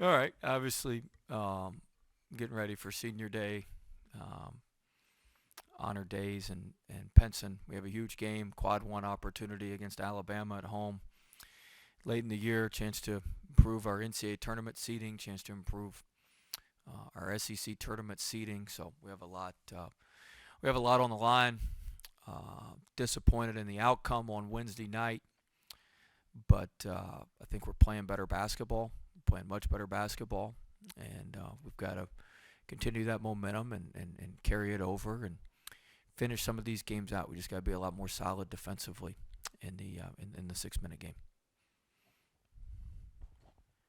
All right. Obviously, getting ready for senior day, um, honor days, and Penson. We have a huge game, quad one opportunity against Alabama at home late in the year. Chance to improve our NCAA tournament seeding. Chance to improve our SEC tournament seeding. So we have a lot. We have a lot on the line. Disappointed in the outcome on Wednesday night, but I think we're playing better basketball. Playing much better basketball, and we've got to continue that momentum and carry it over and finish some of these games out. We just got to be a lot more solid defensively in the 6 minute game.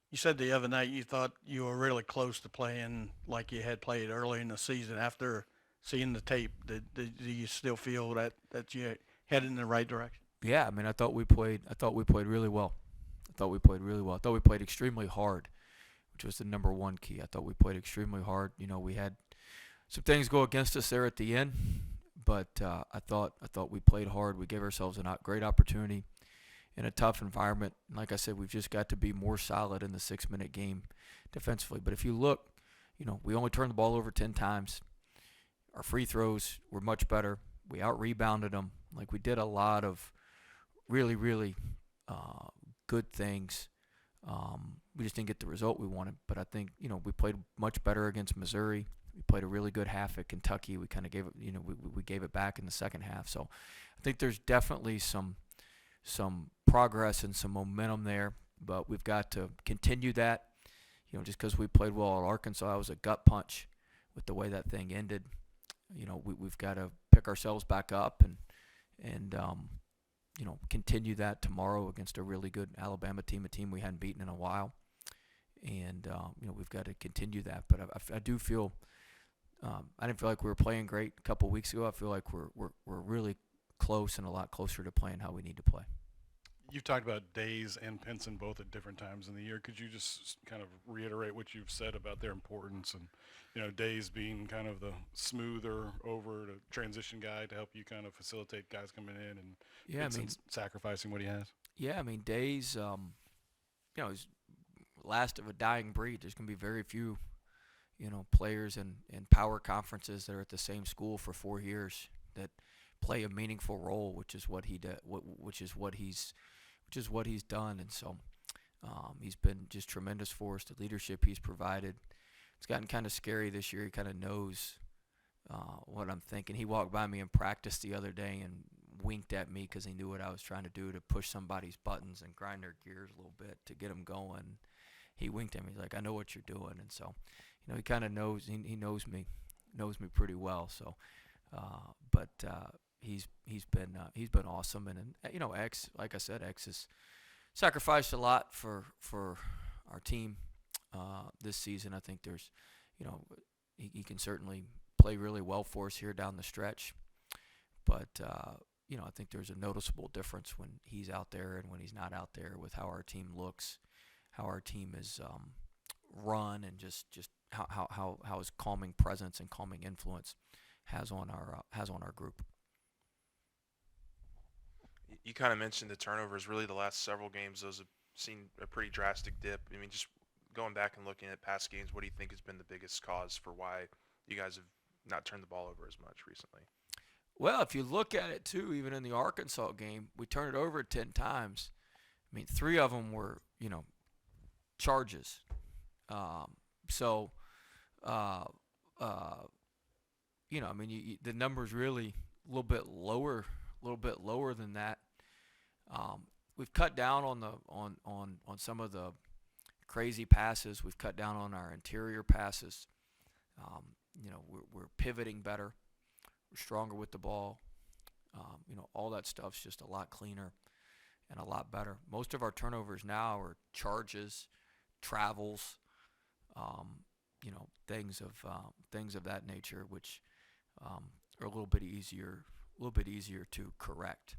You said the other night you thought you were really close to playing like you had played early in the season. After seeing the tape, do you still feel that you headed in the right direction? Yeah, I mean, I thought we played really well. I thought we played really well. I thought we played extremely hard, which was the number one key. I thought we played extremely hard. You know, we had some things go against us there at the end, but I thought we played hard. We gave ourselves a great opportunity in a tough environment. Like I said, we've just got to be more solid in the 6 minute game defensively. But if you look, you know, we only turned the ball over 10 times. Our free throws were much better. We out rebounded them. Like we did a lot of really uh, good things. We just didn't get the result we wanted. But I think, you know, we played much better against Missouri. We played a really good half at Kentucky. We kind of gave it, you know, we gave it back in the second half. So I think there's definitely some progress and some momentum there, but we've got to continue that. You know, just because we played well at Arkansas, it was a gut punch with the way that thing ended. You know, we've got to pick ourselves back up and you know, continue that tomorrow against a really good Alabama team, a team we hadn't beaten in a while. And you know, we've got to continue that. But I do feel I didn't feel like we were playing great a couple weeks ago. I feel like we're really close and a lot closer to playing how we need to play. You've talked about Days and Pinson both at different times in the year. Could you just kind of reiterate what you've said about their importance and, Days being kind of the smoother over to transition guy to help you kind of facilitate guys coming in and Yeah, I Pinson mean, sacrificing what he has? Days, you know, is last of a dying breed. There's going to be very few, you know, players in power conferences that are at the same school for 4 years that play a meaningful role, which is what he did, which is what he's done. And so he's been just tremendous for us. The leadership he's provided. It's gotten kind of scary this year. He kind of knows what I'm thinking. He walked by me in practice the other day and winked at me because he knew what I was trying to do to push somebody's buttons and grind their gears a little bit to get them going. He winked at me. He's like, "I know what you're doing," and so, you know, he kind of knows. He knows me pretty well. So, but he's been awesome, and you know, X, like I said, X has sacrificed a lot for our team this season. I think there's, you know, he can certainly play really well for us here down the stretch, but you know, I think there's a noticeable difference when he's out there and when he's not out there with how our team looks, how our team is run, and just how his calming presence and calming influence has on our group. You kind of mentioned the turnovers. Really, the last several games, those have seen a pretty drastic dip. I mean, just going back and looking at past games, what do you think has been the biggest cause for why you guys have not turned the ball over as much recently? Well, if you look at it too, even in the Arkansas game, we turned it over 10 times. I mean, three of them were, you know, charges. Um, so, uh, uh, you know, I mean, the number's really a little bit lower than that. We've cut down on the on some of the crazy passes. We've cut down on our interior passes. Um, you know, we're pivoting better. We're stronger with the ball. You know, all that stuff's just a lot cleaner and a lot better. Most of our turnovers now are charges, travels, um, you know, things of that nature, which are a little bit easier to correct.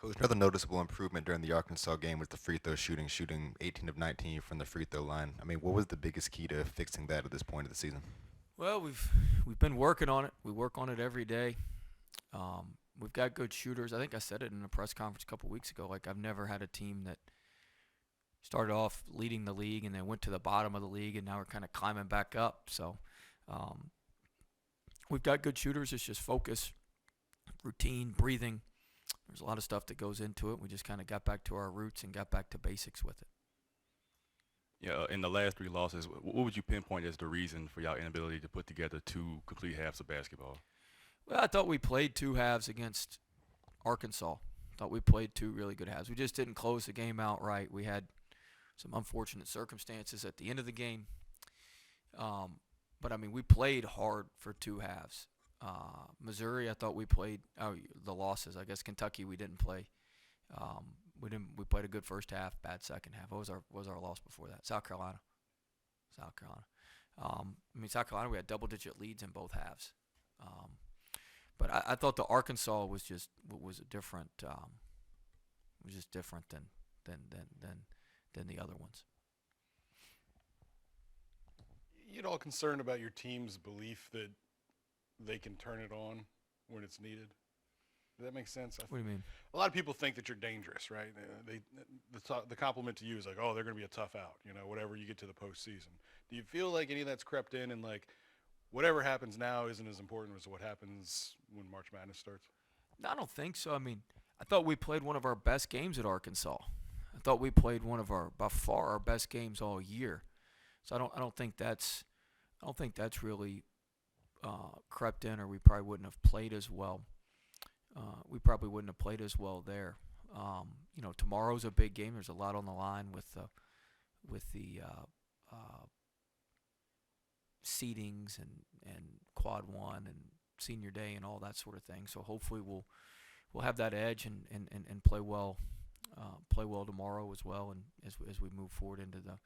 Coach, another noticeable improvement during the Arkansas game was the free throw shooting 18 of 19 from the free throw line. I mean, what was the biggest key to fixing that at this point of the season? Well, we've been working on it. We work on it every day. We've got good shooters. I think I said it in a press conference a couple weeks ago. Like I've never had a team that started off leading the league and then went to the bottom of the league, and now we're kind of climbing back up. So we've got good shooters. It's just focus, routine, breathing. There's a lot of stuff that goes into it. We just kind of got back to our roots and got back to basics with it. Yeah, in the last 3 losses, what would you pinpoint as the reason for y'all inability to put together 2 complete halves of basketball? Well, I thought we played 2 halves against Arkansas. Thought we played 2 really good halves. We just didn't close the game out right. We had some unfortunate circumstances at the end of the game. But, I mean, we played hard for 2 halves. Missouri, I thought we played the losses. I guess Kentucky we didn't play. We played a good first half, bad second half. What was our loss before that? South Carolina. I mean, South Carolina, we had double-digit leads in both halves. But I thought the Arkansas was just different. Was just different than the other ones. You at all concerned about your team's belief that they can turn it on when it's needed? Does that make sense? What do you mean? A lot of people think that you're dangerous, right? The compliment to you is like, oh, they're going to be a tough out, whatever you get to the postseason. Do you feel like any of that's crept in and like whatever happens now isn't as important as what happens when March Madness starts? No, I don't think so. I mean, I thought we played one of our best games at Arkansas. I thought we played one of by far our best games all year. So I don't think that's really crept in, or we probably wouldn't have played as well. We probably wouldn't have played as well there. Tomorrow's a big game. There's a lot on the line with the seedings and quad one and senior day and all that sort of thing. So hopefully we'll have that edge and play well tomorrow as well, and as we move forward into the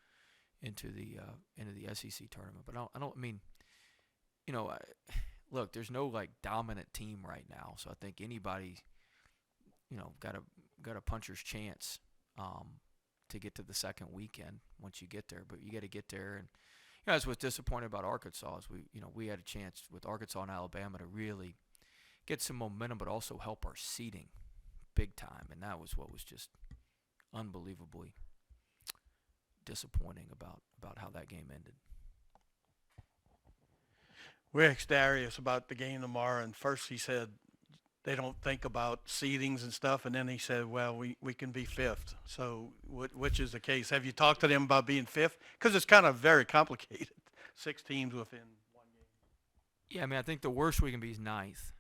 SEC tournament. But I mean, look, there's no like dominant team right now, so I think anybody, got a puncher's chance to get to the second weekend once you get there. But you got to get there, and that's what's disappointing about Arkansas is we had a chance with Arkansas and Alabama to really get some momentum, but also help our seeding big time, and that was what was just unbelievably disappointing about how that game ended. We asked Darius about the game tomorrow, and first he said they don't think about seedings and stuff, and then he said, well, we can be fifth. So which is the case? Have you talked to them about being fifth? Because it's kind of very complicated. 6 teams within one game. Yeah, I mean, I think the worst we can be is ninth.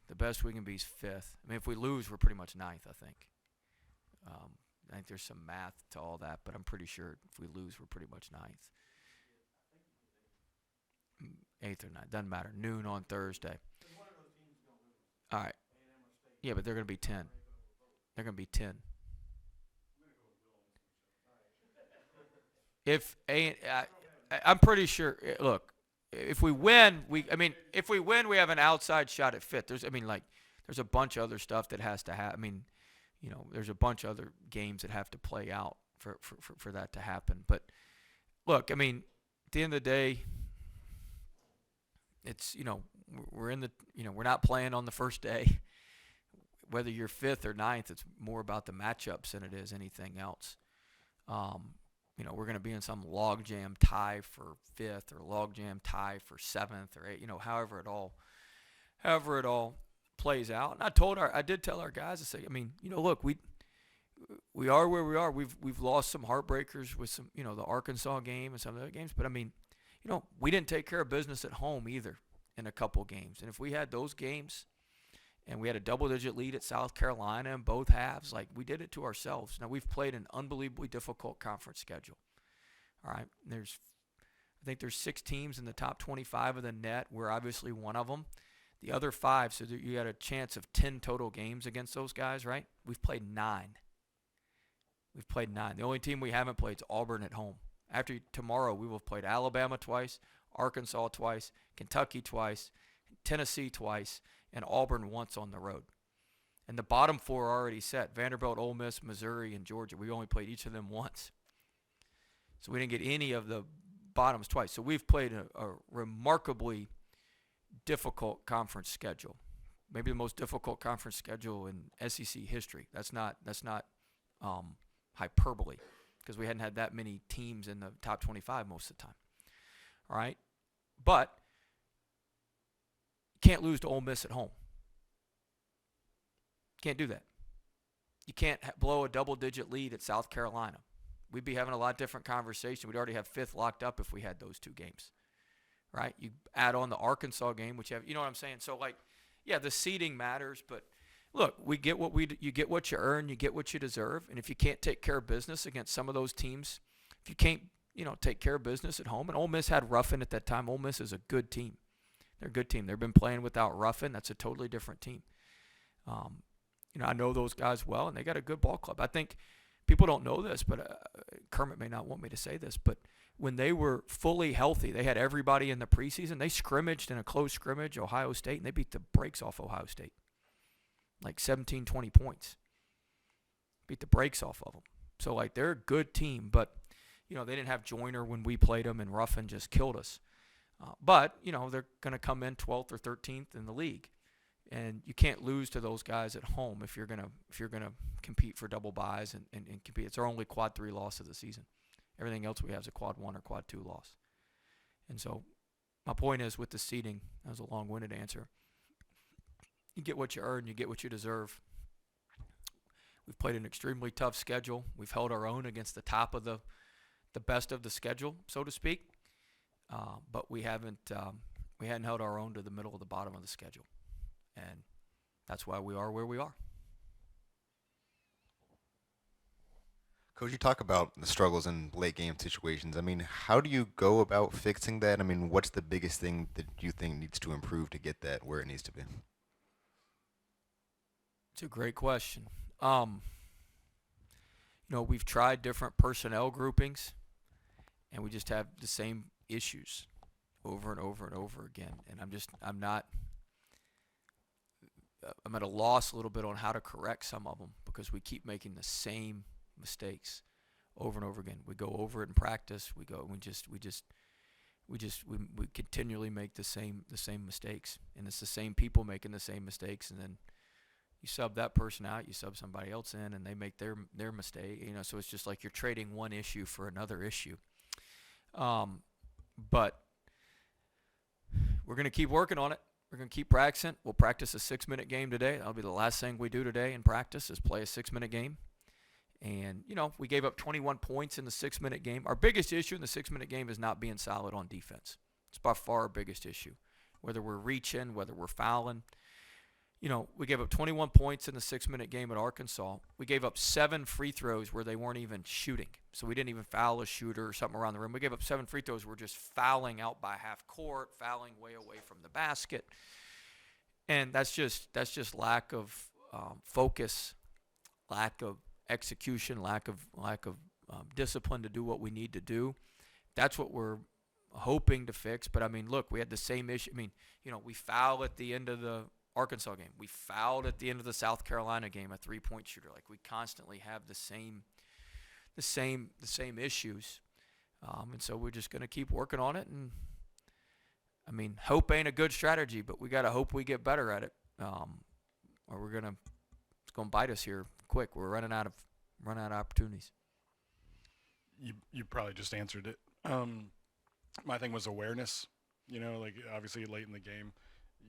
The best we can be is fifth. I mean, if we lose, we're pretty much ninth, I think. I think there's some math to all that, but I'm pretty sure if we lose, we're pretty much ninth. 8th or 9th, doesn't matter. Noon on Thursday. All right. Yeah, but they're going to be 10. They're going to be 10. I'm pretty sure. Look, if we win, we have an outside shot at fifth. There's a bunch of other stuff that has to happen. I mean, there's a bunch of other games that have to play out for that to happen. But look, I mean, at the end of the day, it's we're not playing on the first day. Whether you're 5th or 9th, it's more about the matchups than it is anything else. We're going to be in some logjam tie for 5th or logjam tie for 7th or 8th. However it all plays out. And I did tell our guys, I say, I mean, look, we are where we are. We've lost some heartbreakers with some, the Arkansas game and some of the other games. But I mean, we didn't take care of business at home either in a couple games. And if we had those games and we had a double-digit lead at South Carolina in both halves, like we did it to ourselves. Now, we've played an unbelievably difficult conference schedule. All right, I think there's 6 teams in the top 25 of the net. We're obviously one of them. The other 5, so that you got a chance of 10 total games against those guys, right? We've played 9. The only team we haven't played is Auburn at home. After tomorrow, we will have played Alabama twice, Arkansas twice, Kentucky twice, Tennessee twice, and Auburn once on the road. And the bottom 4 are already set. Vanderbilt, Ole Miss, Missouri, and Georgia. We only played each of them once. So we didn't get any of the bottoms twice. So we've played a remarkably difficult conference schedule. Maybe the most difficult conference schedule in SEC history. That's not hyperbole. because we hadn't had that many teams in the top 25 most of the time. All right, but you can't lose to Ole Miss at home. Can't do that. You can't blow a double-digit lead at South Carolina. We'd be having a lot different conversation. We'd already have 5th locked up if we had those 2 games, right? You add on the Arkansas game, which you know what I'm saying? So, like, yeah, the seeding matters, but look, you get what you earn, you get what you deserve, and if you can't take care of business against some of those teams, if you can't, take care of business at home, and Ole Miss had Ruffin at that time. Ole Miss is a good team. They're a good team. They've been playing without Ruffin. That's a totally different team. I know those guys well, and they got a good ball club. I think people don't know this, but Kermit may not want me to say this, but when they were fully healthy, they had everybody in the preseason. They scrimmaged in a close scrimmage, Ohio State, and they beat the brakes off Ohio State, like 17, 20 points. Beat the brakes off of them. So, like, they're a good team, but, they didn't have Joyner when we played them, and Ruffin just killed us. But, they're going to come in 12th or 13th in the league. And you can't lose to those guys at home if you're gonna compete for double byes and compete. It's our only quad 3 loss of the season. Everything else we have is a quad 1 or quad 2 loss. And so my point is, with the seeding, that was a long-winded answer. You get what you earn, you get what you deserve. We've played an extremely tough schedule. We've held our own against the top of the best of the schedule, so to speak. But we hadn't held our own to the middle of the bottom of the schedule. And that's why we are where we are. Coach, you talk about the struggles in late game situations. I mean, how do you go about fixing that? I mean, what's the biggest thing that you think needs to improve to get that where it needs to be? It's a great question. We've tried different personnel groupings, and we just have the same issues over and over and over again. And I'm at a loss a little bit on how to correct some of them, because we keep making the same mistakes over and over again. We go over it in practice. We continually make the same mistakes, and it's the same people making the same mistakes. And then you sub that person out, you sub somebody else in, and they make their mistake. So it's just like you're trading one issue for another issue. But we're gonna keep working on it. We're going to keep practicing. We'll practice a 6-minute game today. That'll be the last thing we do today in practice, is play a 6-minute game. And, we gave up 21 points in the 6-minute game. Our biggest issue in the 6-minute game is not being solid on defense. It's by far our biggest issue. Whether we're reaching, whether we're fouling. We gave up 21 points in the 6-minute game at Arkansas. We gave up 7 free throws where they weren't even shooting. So we didn't even foul a shooter or something around the rim. We gave up 7 free throws. We're just fouling out by half court, fouling way away from the basket. And that's just lack of focus, lack of execution, lack of discipline to do what we need to do. That's what we're hoping to fix. But, look, we had the same issue. We foul at the end of the Arkansas game. We fouled at the end of the South Carolina game, a 3-point shooter. Like, we constantly have the same issues. And so we're just going to keep working on it. And hope ain't a good strategy, but we got to hope we get better at it. Or it's going to bite us here quick. We're running out of opportunities. You probably just answered it. My thing was awareness. Obviously late in the game,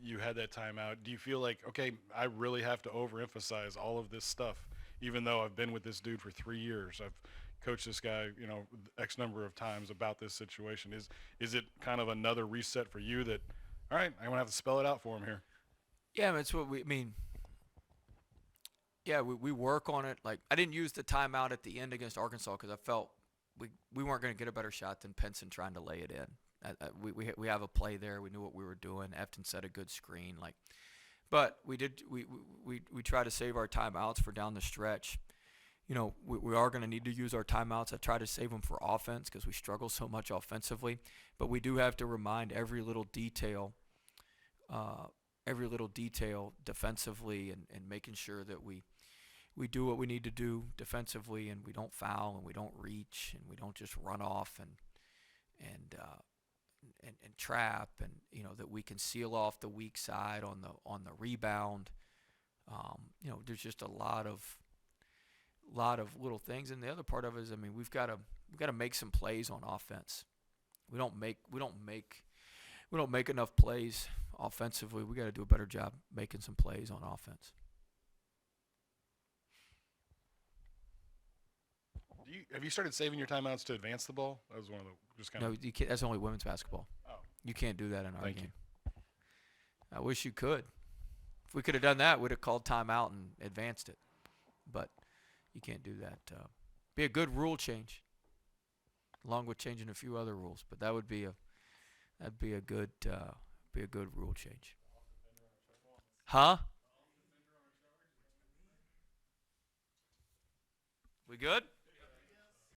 you had that timeout. Do you feel like, okay, I really have to overemphasize all of this stuff, even though I've been with this dude for 3 years? I've coached this guy, X number of times about this situation. Is it kind of another reset for you that, all right, I'm going to have to spell it out for him here? Yeah, that's what we work on it. Like, I didn't use the timeout at the end against Arkansas because I felt we weren't going to get a better shot than Pinson trying to lay it in. We have a play there. We knew what we were doing. Efton set a good screen. But we try to save our timeouts for down the stretch. We are going to need to use our timeouts. I try to save them for offense because we struggle so much offensively. But we do have to remind every little detail defensively, and making sure that we do what we need to do defensively, and we don't foul, and we don't reach, and we don't just run off and trap, and that we can seal off the weak side on the rebound. There's just a lot of lot of little things, and the other part of it is, I mean, we've got to make some plays on offense. We don't make enough plays offensively. We got to do a better job making some plays on offense. Have you started saving your timeouts to advance the ball? That was one of the just kind No, of. you can't, that's only women's basketball. Oh. You can't do that in our Thank you. game. I wish you could. If we could have done that, we'd have called timeout and advanced it. But you can't do that. Be a good rule change, along with changing a few other rules. But that'd be a good rule change. Huh? We good?